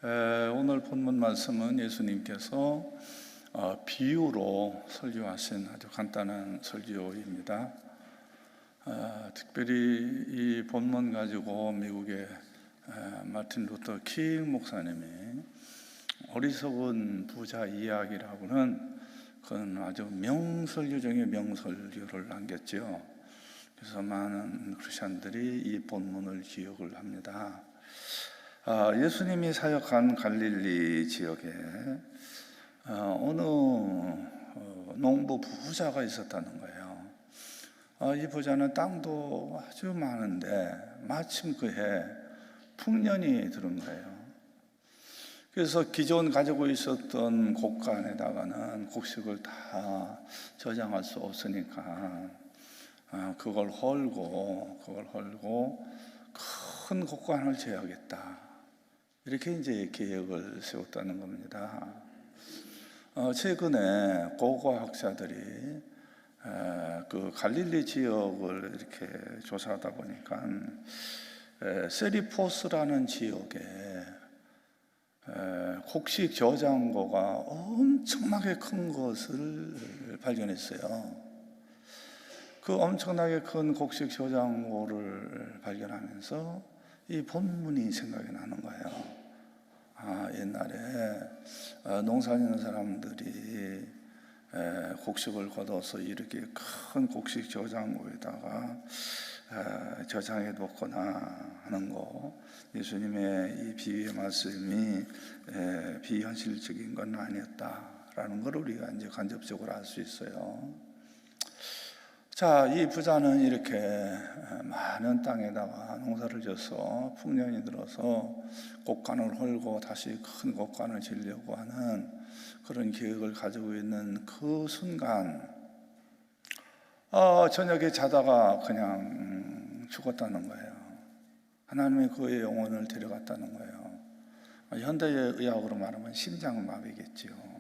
오늘 본문 말씀은 예수님께서 비유로 설교하신 아주 간단한 설교입니다. 특별히 이 본문 가지고 미국의 마틴 루터 킹 목사님이 어리석은 부자 이야기라고는 그건 아주 명설교 중에 명설교를 남겼죠. 그래서 많은 크리스천들이 이 본문을 기억을 합니다. 예수님이 사역한 갈릴리 지역에 어느 농부 부자가 있었다는 거예요. 이 부자는 땅도 아주 많은데 마침 그해 풍년이 들은 거예요. 그래서 기존 가지고 있었던 곡간에다가는 곡식을 다 저장할 수 없으니까 그걸 헐고 큰 곡간을 재야겠다. 이렇게 이제 계획을 세웠다는 겁니다. 최근에 고고학자들이 그 갈릴리 지역을 이렇게 조사하다 보니까 세리포스라는 지역에 곡식 저장고가 엄청나게 큰 것을 발견했어요. 그 엄청나게 큰 곡식 저장고를 발견하면서 이 본문이 생각이 나는 거예요. 옛날에 농사짓는 사람들이 곡식을 걷어서 이렇게 큰 곡식 저장고에다가 저장해 놓거나 하는 거, 예수님의 이 비유의 말씀이 비현실적인 건 아니었다라는 걸 우리가 이제 간접적으로 알 수 있어요. 자, 이 부자는 이렇게 많은 땅에다가 농사를 져서 풍년이 들어서 곡간을 헐고 다시 큰 곡간을 지려고 하는 그런 계획을 가지고 있는 그 순간 저녁에 자다가 그냥 죽었다는 거예요. 하나님이 그의 영혼을 데려갔다는 거예요. 현대의 의학으로 말하면 심장마비겠지요.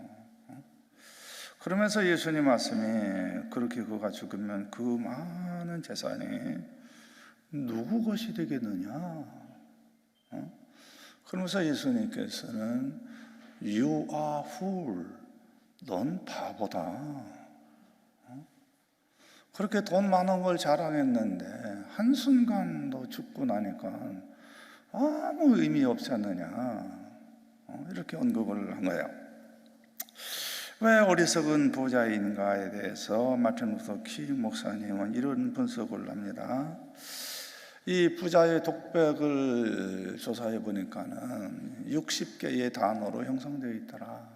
그러면서 예수님 말씀이 그렇게 그가 죽으면 그 많은 재산이 누구 것이 되겠느냐? 그러면서 예수님께서는 You are fool. 넌 바보다. 그렇게 돈 많은 걸 자랑했는데 한순간도 죽고 나니까 아무 의미 없지 않느냐? 이렇게 언급을 한 거예요. 왜 어리석은 부자인가에 대해서 마틴 루터 킹 목사님은 이런 분석을 합니다. 이 부자의 독백을 조사해 보니까는 60개의 단어로 형성되어 있더라.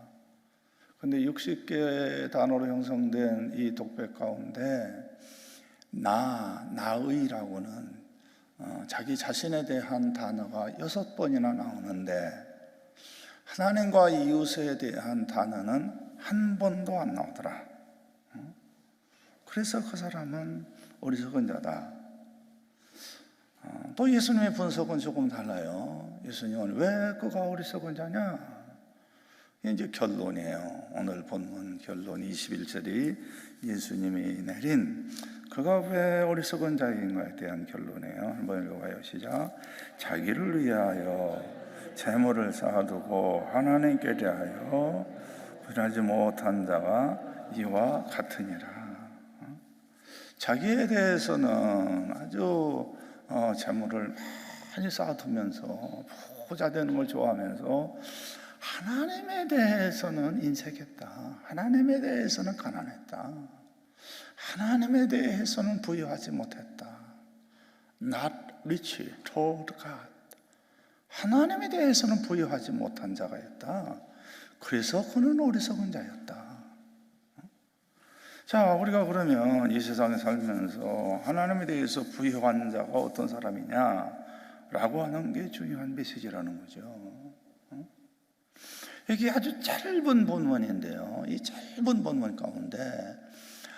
근데 60개의 단어로 형성된 이 독백 가운데 나의라고는 자기 자신에 대한 단어가 6번이나 나오는데 하나님과 이웃에 대한 단어는 한 번도 안 나오더라. 그래서 그 사람은 어리석은 자다. 또 예수님의 분석은 조금 달라요. 예수님은 왜 그가 어리석은 자냐? 이게 이제 결론이에요. 오늘 본문 결론 21절이 예수님이 내린 그가 왜 어리석은 자인가에 대한 결론이에요. 한번 읽어봐요. 시작. 자기를 위하여 재물을 쌓아두고 하나님께 대하여 분하지 못한 자가 이와 같으니라. 자기에 대해서는 아주 재물을 많이 쌓아두면서 부자 되는 걸 좋아하면서 하나님에 대해서는 인색했다. 하나님에 대해서는 가난했다. 하나님에 대해서는 부유하지 못했다. Not rich toward God. 하나님에 대해서는 부유하지 못한 자가 있다. 그래서 그는 어리석은 자였다. 자, 우리가 그러면 이 세상에 살면서 하나님에 대해서 부유한 자가 어떤 사람이냐라고 하는 게 중요한 메시지라는 거죠. 이게 아주 짧은 본문인데요. 이 짧은 본문 가운데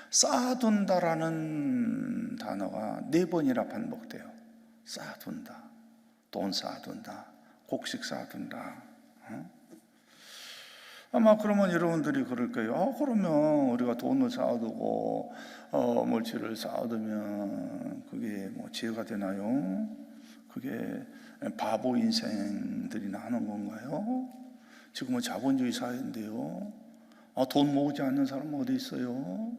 쌓아둔다라는 단어가 4번이나 반복돼요. 쌓아둔다, 돈 쌓아둔다, 곡식 쌓아둔다. 아마 그러면 여러분들이 그럴 거예요. 그러면 우리가 돈을 쌓아두고 물질을 쌓아두면 그게 뭐 지혜가 되나요? 그게 바보 인생 반면들이나 하는 건가요? 지금은 자본주의 사회인데요. 돈 모으지 않는 사람은 어디 있어요?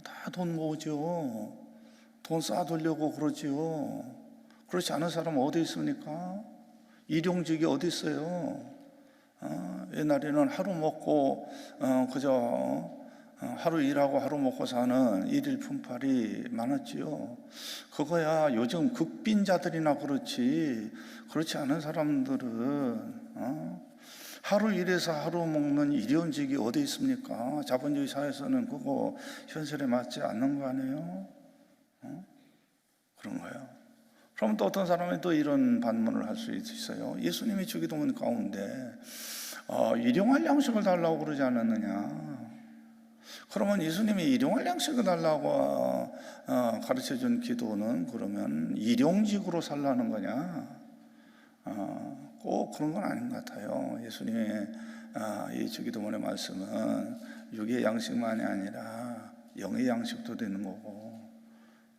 다 돈 모으죠. 돈 쌓아두려고 그러지요. 그렇지 않은 사람은 어디 있습니까? 일용직이 어디 있어요? 옛날에는 하루 먹고 그저 하루 일하고 하루 먹고 사는 일일 품팔이 많았지요. 그거야 요즘 극빈자들이나 그렇지 않은 사람들은 하루 일해서 하루 먹는 일용직이 어디 있습니까? 자본주의 사회에서는 그거 현실에 맞지 않는 거 아니에요? 그런 거예요. 그럼 또 어떤 사람이 또 이런 반문을 할 수 있어요. 예수님이 주기도문 가운데 일용할 양식을 달라고 그러지 않았느냐? 그러면 예수님이 일용할 양식을 달라고 가르쳐준 기도는 그러면 일용직으로 살라는 거냐? 꼭 그런 건 아닌 것 같아요. 예수님의 이 주기도문의 말씀은 육의 양식만이 아니라 영의 양식도 되는 거고,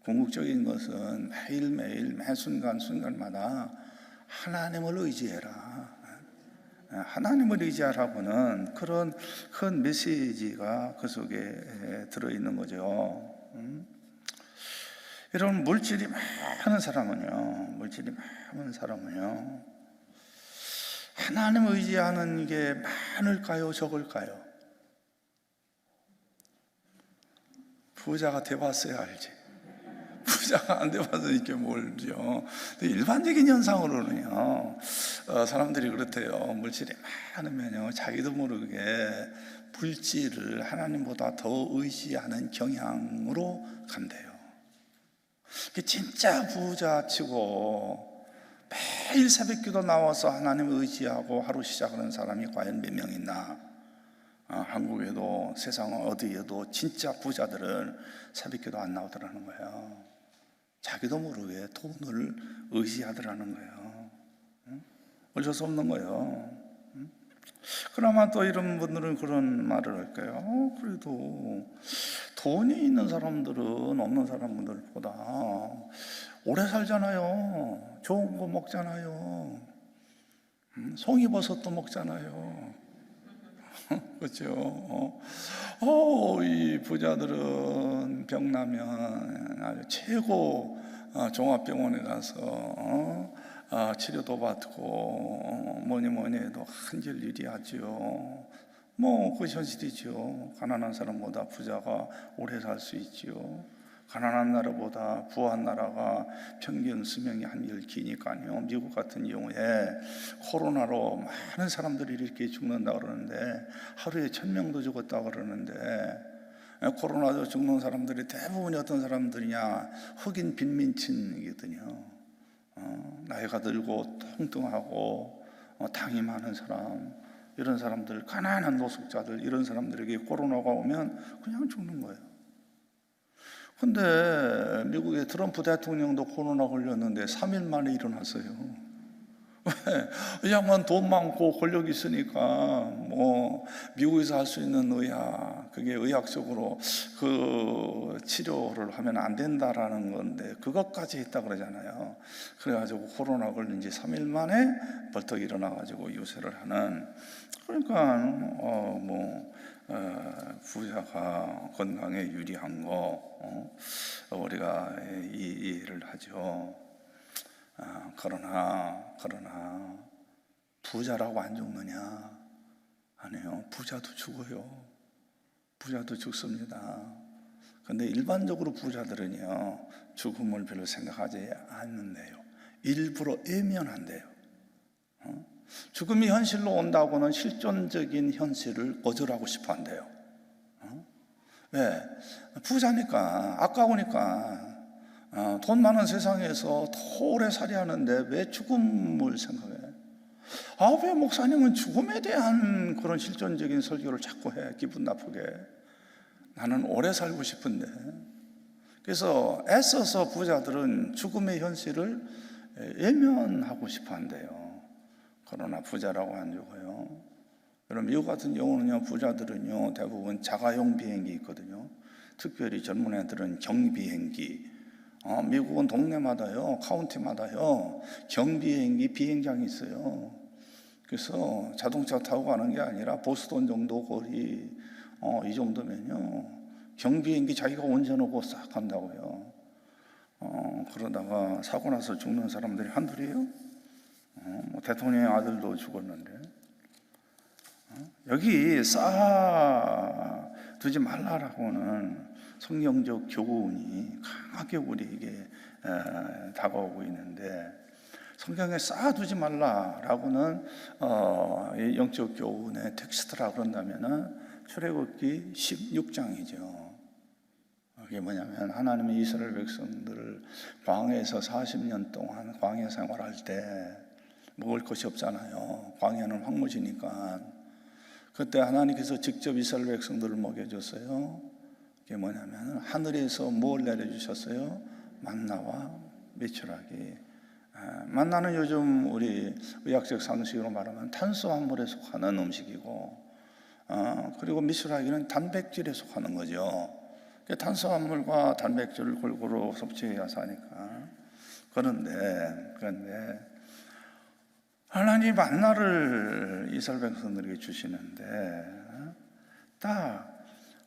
궁극적인 것은 매일매일 매 순간순간마다 하나님을 의지해라. 하나님을 의지하라고는 그런 큰 메시지가 그 속에 들어있는 거죠. 이런 물질이 많은 사람은요, 하나님을 의지하는 게 많을까요, 적을까요? 부자가 돼봤어야 알지. 부자가 안 돼봐서 이렇게 몰죠. 일반적인 현상으로는요, 사람들이 그렇대요. 물질이 많으면요, 자기도 모르게 물질을 하나님보다 더 의지하는 경향으로 간대요. 진짜 부자치고 매일 새벽기도 나와서 하나님을 의지하고 하루 시작하는 사람이 과연 몇 명 있나? 한국에도 세상 어디에도 진짜 부자들은 새벽기도 안 나오더라는 거예요. 자기도 모르게 돈을 의지하더라는 거예요. 어쩔 수 없는 거예요. 그나마 또 이런 분들은 그런 말을 할까요? 그래도 돈이 있는 사람들은 없는 사람들보다 오래 살잖아요. 좋은 거 먹잖아요. 송이버섯도 먹잖아요. 그렇죠? 이 부자들은 병나면 아주 최고 종합병원에 가서 치료도 받고 뭐니 해도 한결 유리하지요. 그 현실이죠. 가난한 사람보다 부자가 오래 살 수 있지요. 가난한 나라보다 부한 나라가 평균 수명이 한결 기니까요. 미국 같은 경우에 코로나로 많은 사람들이 이렇게 죽는다 그러는데 하루에 1,000명도 죽었다 그러는데, 코로나로 죽는 사람들이 대부분이 어떤 사람들이냐? 흑인 빈민층이거든요. 나이가 들고 뚱뚱하고 당이 많은 사람, 이런 사람들, 가난한 노숙자들, 이런 사람들에게 코로나가 오면 그냥 죽는 거예요. 근데 미국의 트럼프 대통령도 코로나 걸렸는데 3일 만에 일어났어요. 왜? 이 양반 돈 많고 권력 있으니까 미국에서 할 수 있는 의학, 그게 의학적으로 그 치료를 하면 안 된다라는 건데 그것까지 했다 그러잖아요. 그래가지고 코로나 걸린 지 3일 만에 벌떡 일어나가지고 유세를 하는, 그러니까 부자가 건강에 유리한 거 우리가 이해를 하죠. 그러나 부자라고 안 죽느냐? 아니에요. 부자도 죽어요. 부자도 죽습니다. 그런데 일반적으로 부자들은요, 죽음을 별로 생각하지 않는데요, 일부러 외면한대요. 죽음이 현실로 온다고는 실존적인 현실을 거절하고 싶어 한대요. 왜? 부자니까, 아까우니까. 돈 많은 세상에서 더 오래 살아야 하는데 왜 죽음을 생각해? 왜 목사님은 죽음에 대한 그런 실존적인 설교를 자꾸 해? 기분 나쁘게. 나는 오래 살고 싶은데. 그래서 애써서 부자들은 죽음의 현실을 외면하고 싶어 한대요. 그러나 부자라고 안 죽어요. 여러분, 미국 같은 경우는요, 부자들은요 대부분 자가용 비행기 있거든요. 특별히 젊은 애들은 경비행기, 미국은 동네마다요, 카운티마다요, 경비행기 비행장이 있어요. 그래서 자동차 타고 가는 게 아니라 보스턴 정도 거리, 이 정도면요, 경비행기 자기가 운전하고 싹 간다고요. 그러다가 사고 나서 죽는 사람들이 한둘이에요? 뭐 대통령의 아들도 죽었는데. 여기 쌓아두지 말라라고는 성경적 교훈이 강하게 우리에게 다가오고 있는데, 성경에 쌓아두지 말라라고는 영적 교훈의 텍스트라 그런다면은 출애굽기 16장이죠. 그게 뭐냐면, 하나님이 이스라엘 백성들을 광야에서 40년 동안 광야 생활할 때 먹을 것이 없잖아요. 광야는 황무지니까. 그때 하나님께서 직접 이스라엘 백성들을 먹여줬어요. 그게 뭐냐면, 하늘에서 뭘 내려주셨어요? 만나와 메추라기. 만나는 요즘 우리 의학적 상식으로 말하면 탄수화물에 속하는 음식이고, 그리고 미수라기는 단백질에 속하는 거죠. 탄수화물과 단백질을 골고루 섭취해야 사니까. 그런데 하나님 만나를 이스라엘 백성들에게 주시는데, 딱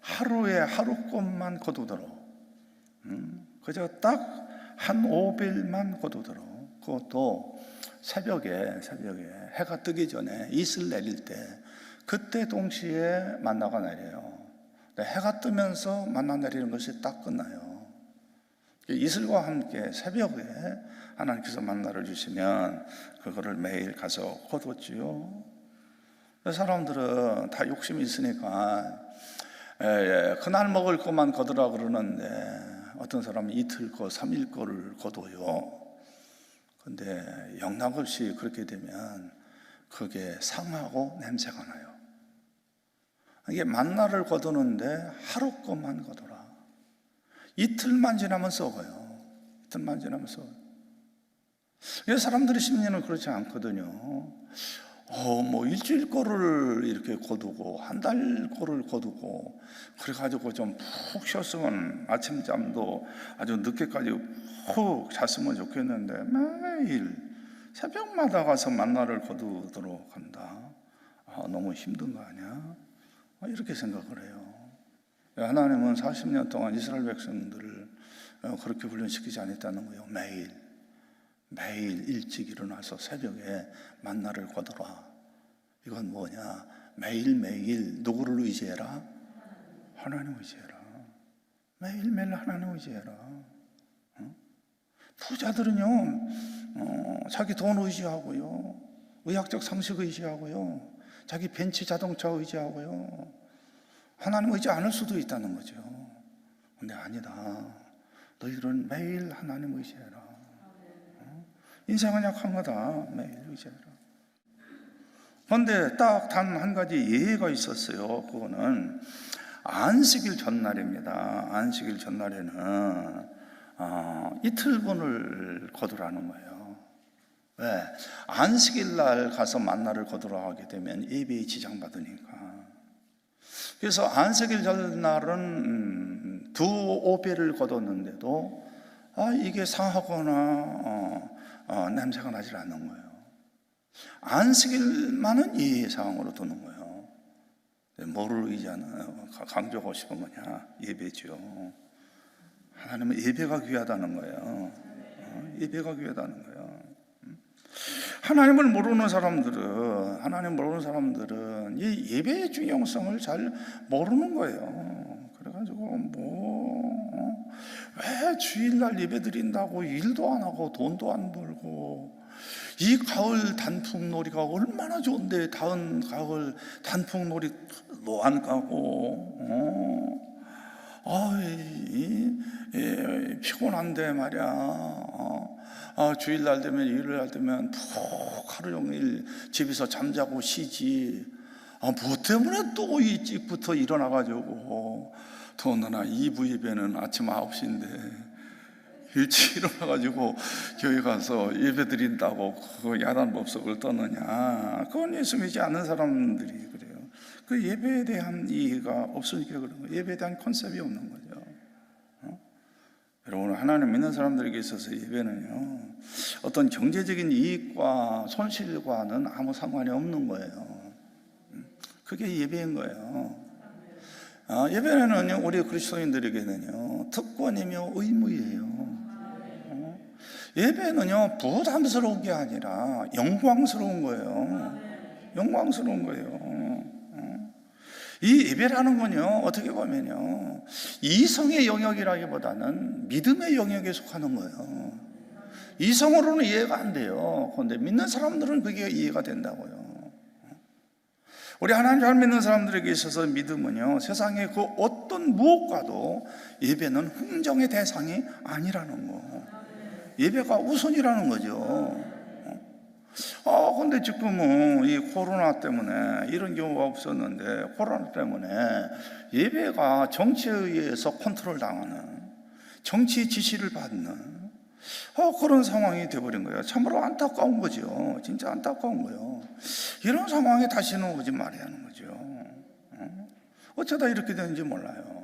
하루에 하루것만 거두더러, 그저 딱 한 오벨만 거두더러, 그것도 새벽에 해가 뜨기 전에 이슬 내릴 때, 그때 동시에 만나가 내려요. 해가 뜨면서 만나 내리는 것이 딱 끝나요. 이슬과 함께 새벽에 하나님께서 만나를 주시면 그거를 매일 가서 거뒀지요. 사람들은 다 욕심이 있으니까 그날 먹을 것만 거두라 그러는데, 어떤 사람은 이틀 거, 3일 거를 거둬요. 근데 영락없이 그렇게 되면 그게 상하고 냄새가 나요. 이게 만나를 거두는데 하루 것만 거둬라. 이틀만 지나면 썩어요. 이틀만 지나면 썩어요. 사람들의 심리는 그렇지 않거든요. 뭐 일주일 거를 이렇게 거두고 한 달 거를 거두고 그래가지고 좀 푹 쉬었으면, 아침잠도 아주 늦게까지 푹 잤으면 좋겠는데 매일 새벽마다 가서 만나를 거두도록 한다. 너무 힘든 거 아니야? 이렇게 생각을 해요. 하나님은 40년 동안 이스라엘 백성들을 그렇게 훈련시키지 않았다는 거예요. 매일 일찍 일어나서 새벽에 만나를 거두라. 이건 뭐냐? 매일매일 누구를 의지해라? 하나님 의지해라. 매일매일 하나님 의지해라. 부자들은요, 자기 돈 의지하고요, 의학적 상식 의지하고요, 자기 벤츠 자동차 의지하고요, 하나님 의지 않을 수도 있다는 거죠. 근데 아니다. 너희들은 매일 하나님 의지해라. 인생은 약한 거다. 매일 의지해라. 그런데 딱 단 한 가지 예외가 있었어요. 그거는 안식일 전날입니다. 안식일 전날에는 이틀분을 거두라는 거예요. 왜? 안식일 날 가서 만나를 거두라 하게 되면 예배에 지장받으니까. 그래서 안식일 전날은 두 오배를 거뒀는데도 이게 상하거나 냄새가 나질 않는 거예요. 안식일만은 예외 상황으로 두는 거예요. 뭐를 의지하는, 강조하고 싶은 거냐? 예배죠. 하나님은 예배가 귀하다는 거예요. 예배가 귀하다는 거예요. 하나님을 모르는 사람들은 이 예배의 중요성을 잘 모르는 거예요. 그래가지고 왜 주일날 예배 드린다고 일도 안 하고 돈도 안 벌고, 이 가을 단풍놀이가 얼마나 좋은데 다음 가을 단풍놀이도 안 가고, 피곤한데 말이야. 주일날 되면, 일요일날 되면 푹 하루 종일 집에서 잠자고 쉬지. 뭐 때문에 또 일찍부터 일어나가지고, 더군다나 2부 예배는 아침 9시인데 일찍 일어나가지고 교회 가서 예배 드린다고 그 야단 법석을 떠느냐. 그건 예수 믿지 않는 사람들이 그래요. 그 예배에 대한 이해가 없으니까 그런 거예요. 예배에 대한 컨셉이 없는 거죠. 여러분, 하나님 믿는 사람들에게 있어서 예배는요, 어떤 경제적인 이익과 손실과는 아무 상관이 없는 거예요. 그게 예배인 거예요. 예배는요, 우리 그리스도인들에게는요, 특권이며 의무예요. 예배는요, 부담스러운 게 아니라 영광스러운 거예요. 영광스러운 거예요. 이 예배라는 건요, 어떻게 보면요, 이성의 영역이라기보다는 믿음의 영역에 속하는 거예요. 이성으로는 이해가 안 돼요. 그런데 믿는 사람들은 그게 이해가 된다고요. 우리 하나님 잘 믿는 사람들에게 있어서 믿음은요, 세상의 그 어떤 무엇과도 예배는 흥정의 대상이 아니라는 거. 예배가 우선이라는 거죠. 근데 지금은 이 코로나 때문에 이런 경우가 없었는데, 코로나 때문에 예배가 정치에 의해서 컨트롤 당하는, 정치 지시를 받는 그런 상황이 되어버린 거예요. 참으로 안타까운 거죠. 진짜 안타까운 거예요. 이런 상황에 다시는 오지 말아야 하는 거죠. 어쩌다 이렇게 되는지 몰라요.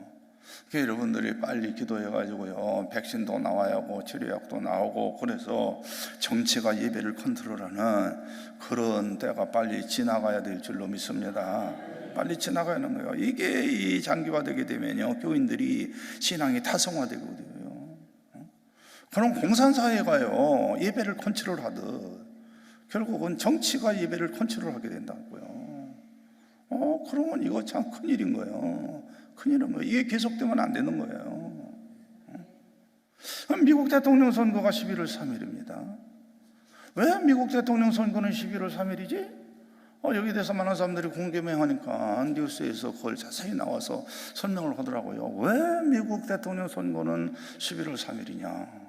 여러분들이 빨리 기도해가지고요, 백신도 나와야 하고 치료약도 나오고, 그래서 정치가 예배를 컨트롤하는 그런 때가 빨리 지나가야 될 줄로 믿습니다. 빨리 지나가야 하는 거예요. 이게 이 장기화되게 되면요, 교인들이 신앙이 타성화되거든요. 그럼 공산사회가요, 예배를 컨트롤하듯 결국은 정치가 예배를 컨트롤하게 된다고요. 그러면 이거 참 큰일인 거예요. 큰일인 거예요. 이게 계속되면 안 되는 거예요. 미국 대통령 선거가 11월 3일입니다. 왜 미국 대통령 선거는 11월 3일이지? 여기에 대해서 많은 사람들이 궁금해하니까 뉴스에서 그걸 자세히 나와서 설명을 하더라고요. 왜 미국 대통령 선거는 11월 3일이냐?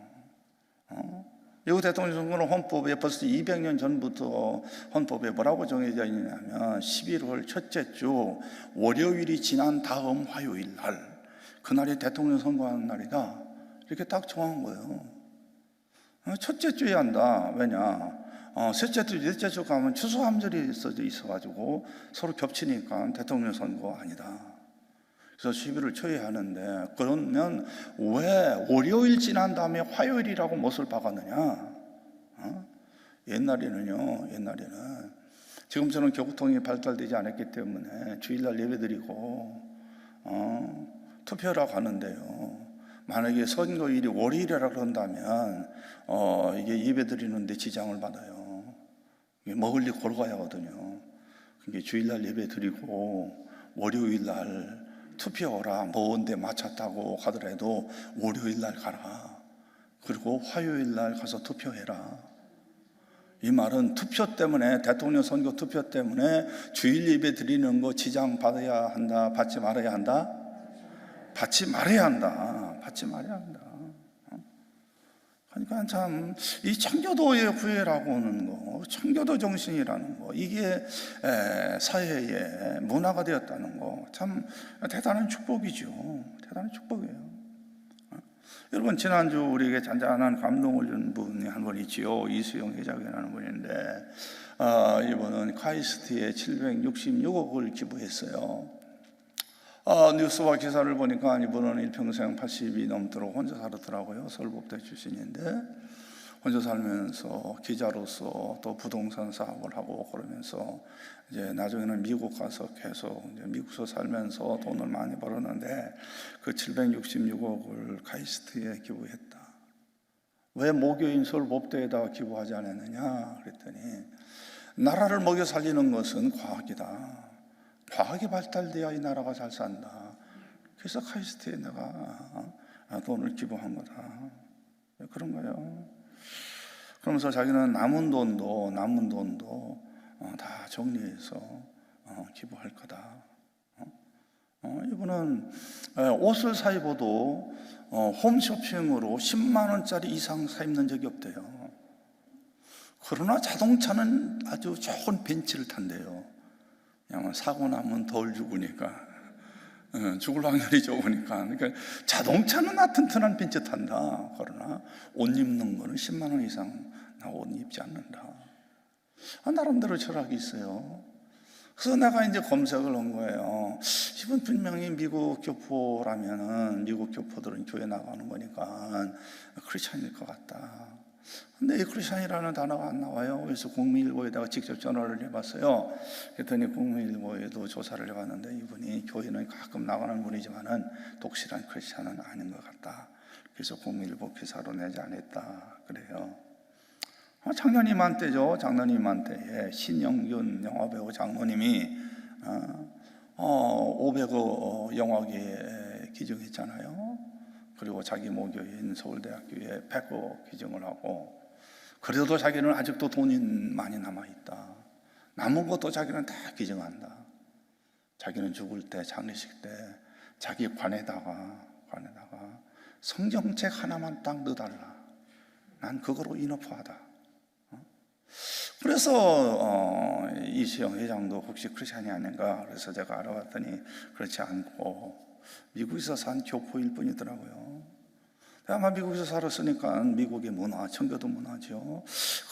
미국 대통령 선거는 헌법에 벌써 200년 전부터 헌법에 뭐라고 정해져 있냐면 11월 첫째 주 월요일이 지난 다음 화요일 날, 그날이 대통령 선거하는 날이다, 이렇게 딱 정한 거예요. 첫째 주에 한다. 왜냐? 셋째 주, 넷째 주 가면 추수감절이 있어가지고 서로 겹치니까 대통령 선거 아니다. 그래서 11월 초에 하는데, 그러면 왜 월요일 지난 다음에 화요일이라고 못을 박았느냐? 옛날에는 지금처럼 교통이 발달되지 않았기 때문에 주일날 예배드리고 투표하러 가는데요, 만약에 선거일이 월요일이라 그런다면 이게 예배드리는데 지장을 받아요. 먹을 일 고러 가야 하거든요. 그게 주일날 예배드리고 월요일날 투표하라, 먼데 맞췄다고 하더라도 월요일날 가라. 그리고 화요일날 가서 투표해라. 이 말은 투표 때문에, 대통령 선거 투표 때문에 주일 예배 드리는 거 지장 받아야 한다, 받지 말아야 한다? 받지 말아야 한다. 받지 말아야 한다. 그러니까 참 이 청교도의 구애라고 하는 거, 청교도 정신이라는 거, 이게 사회의 문화가 되었다는 거, 참 대단한 축복이죠. 대단한 축복이에요. 여러분, 지난주 우리에게 잔잔한 감동을 준 분이 한 분 있지요. 이수영 회장이라는 분인데, 이분은 카이스트에 766억을 기부했어요. 뉴스와 기사를 보니까 이분은 일평생 80이 넘도록 혼자 살았더라고요. 서울법대 출신인데, 혼자 살면서 기자로서 또 부동산 사업을 하고 그러면서 이제 나중에는 미국 가서 계속 이제 미국에서 살면서 돈을 많이 벌었는데, 그 766억을 카이스트에 기부했다. 왜 모교인 서울법대에다가 기부하지 않았느냐 그랬더니, 나라를 먹여 살리는 것은 과학이다. 과학이 발달돼야 이 나라가 잘 산다. 그래서 카이스트에 내가 돈을 기부한 거다. 그런 거예요. 그러면서 자기는 남은 돈도 다 정리해서 기부할 거다. 이분은 옷을 사 입어도 홈쇼핑으로 10만 원짜리 이상 사 입는 적이 없대요. 그러나 자동차는 아주 좋은 벤츠를 탄대요. 그냥 사고 나면 덜 죽으니까, 죽을 확률이 적으니까. 그러니까 자동차는 튼튼한 벤츠 탄다. 그러나 옷 입는 거는 10만 원 이상 나 옷 입지 않는다. 나름대로 철학이 있어요. 그래서 내가 이제 검색을 한 거예요. 이분 분명히 미국 교포라면은 미국 교포들은 교회 나가는 거니까 크리스찬일 것 같다. 근데 이 크리스찬이라는 단어가 안 나와요. 그래서 국민일보에다가 직접 전화를 해봤어요. 그랬더니 국민일보에도 조사를 해봤는데 이분이 교회는 가끔 나가는 분이지만은 독실한 크리스찬은 아닌 것 같다. 그래서 국민일보 기사로 내지 않았다 그래요. 작년 이맘때죠. 작년 이맘때에 신영균 영화배우 장모님이 500억 영화계에 기증했잖아요. 그리고 자기 모교인 서울대학교에 100억 기증을 하고, 그래도 자기는 아직도 돈이 많이 남아있다. 남은 것도 자기는 다 기증한다. 자기는 죽을 때, 장례식 때 자기 관에다가 성경책 하나만 딱 넣어달라. 난 그거로 인업하다. 그래서 이시영 회장도 혹시 크리스찬이 아닌가, 그래서 제가 알아봤더니 그렇지 않고 미국에서 산 교포일 뿐이더라고요. 아마 미국에서 살았으니까 미국의 문화, 청교도 문화죠.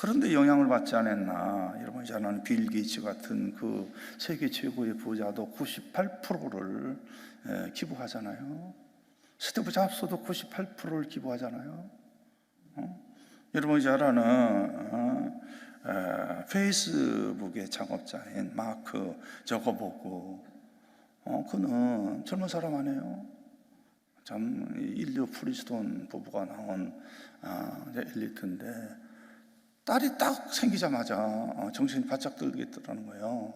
그런데 영향을 받지 않았나. 여러분 잘 아는 빌 게이츠 같은 그 세계 최고의 부자도 98%를 기부하잖아요. 스티브 잡스도 98%를 기부하잖아요. 여러분 잘 아는 페이스북의 창업자인 마크 저거보고, 그는 젊은 사람 아니에요. 참 인류 프리스톤 부부가 나온 엘리트인데, 딸이 딱 생기자마자 정신이 바짝 들겠더라는 거예요.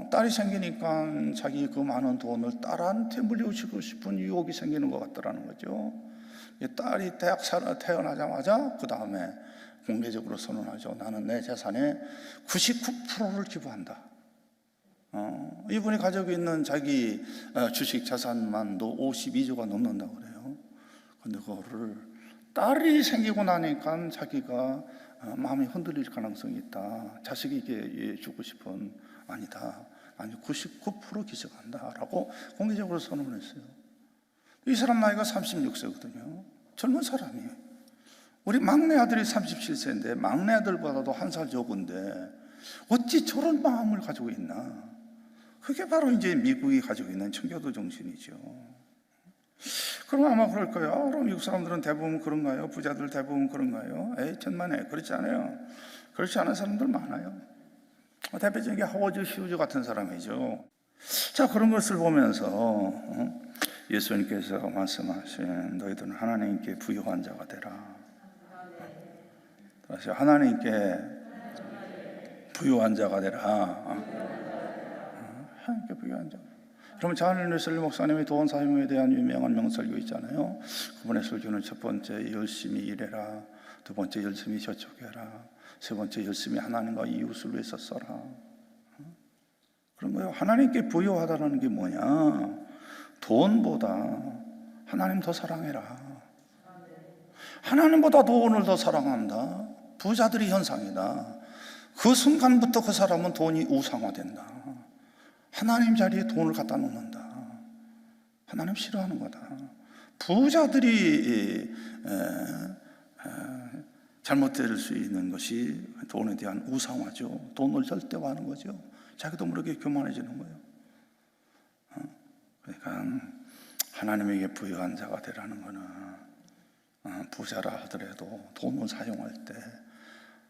딸이 생기니까 자기 그 많은 돈을 딸한테 물려주고 싶은 유혹이 생기는 것 같더라는 거죠. 딸이 대학 태어나자마자 그 다음에 공개적으로 선언하죠. 나는 내 재산의 99%를 기부한다. 이분이 가지고 있는 자기 주식 자산만도 52조가 넘는다고 그래요. 근데 그거를 딸이 생기고 나니까 자기가 마음이 흔들릴 가능성이 있다. 자식에게 주고 싶은, 아니다. 아니 99% 기증한다라고 공개적으로 선언을 했어요. 이 사람 나이가 36세거든요. 젊은 사람이에요. 우리 막내 아들이 37세인데 막내 아들보다도 한 살 적은데 어찌 저런 마음을 가지고 있나. 그게 바로 이제 미국이 가지고 있는 청교도 정신이죠. 그럼 아마 그럴 거예요. 그럼 미국 사람들은 대부분 그런가요? 부자들 대부분 그런가요? 에이 천만에 그렇지 않아요. 그렇지 않은 사람들 많아요. 대표적인 게 하워드 휴즈 같은 사람이죠. 자, 그런 것을 보면서 예수님께서 말씀하신 너희들은 하나님께 부유한 자가 되라. 다시 하나님께 부유한 자가 되라. 하나님께 부유한 자. 그러면 자한을 슬리 목사님이 돈 사용에 대한 유명한 명설교 있잖아요. 그분의 설교는 첫 번째 열심히 일해라, 두 번째 열심히 저축해라, 세 번째 열심히 하나님과 이웃을 위해서 써라. 그런 거예요. 하나님께 부유하다는 게 뭐냐? 돈보다 하나님 더 사랑해라. 하나님보다 돈을 더 사랑한다. 부자들이 현상이다. 그 순간부터 그 사람은 돈이 우상화된다. 하나님 자리에 돈을 갖다 놓는다. 하나님 싫어하는 거다. 부자들이 잘못될 수 있는 것이 돈에 대한 우상화죠. 돈을 절대화하는 거죠. 자기도 모르게 교만해지는 거예요. 그러니까 하나님에게 부유한 자가 되라는 거는 부자라 하더라도 돈을 사용할 때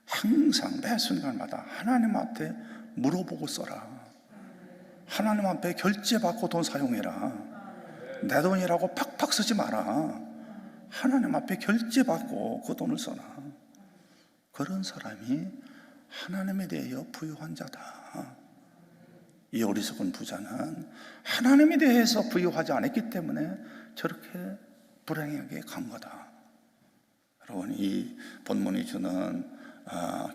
항상 매 순간마다 하나님 앞에 물어보고 써라. 하나님 앞에 결제받고 돈 사용해라. 내 돈이라고 팍팍 쓰지 마라. 하나님 앞에 결제받고 그 돈을 써라. 그런 사람이 하나님에 대하여 부유한 자다. 이 어리석은 부자는 하나님에 대해서 부유하지 않았기 때문에 저렇게 불행하게 간 거다. 여러분, 이 본문이 주는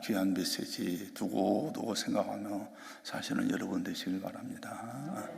귀한 메시지 두고두고 생각하며 사실은 여러분 되시길 바랍니다.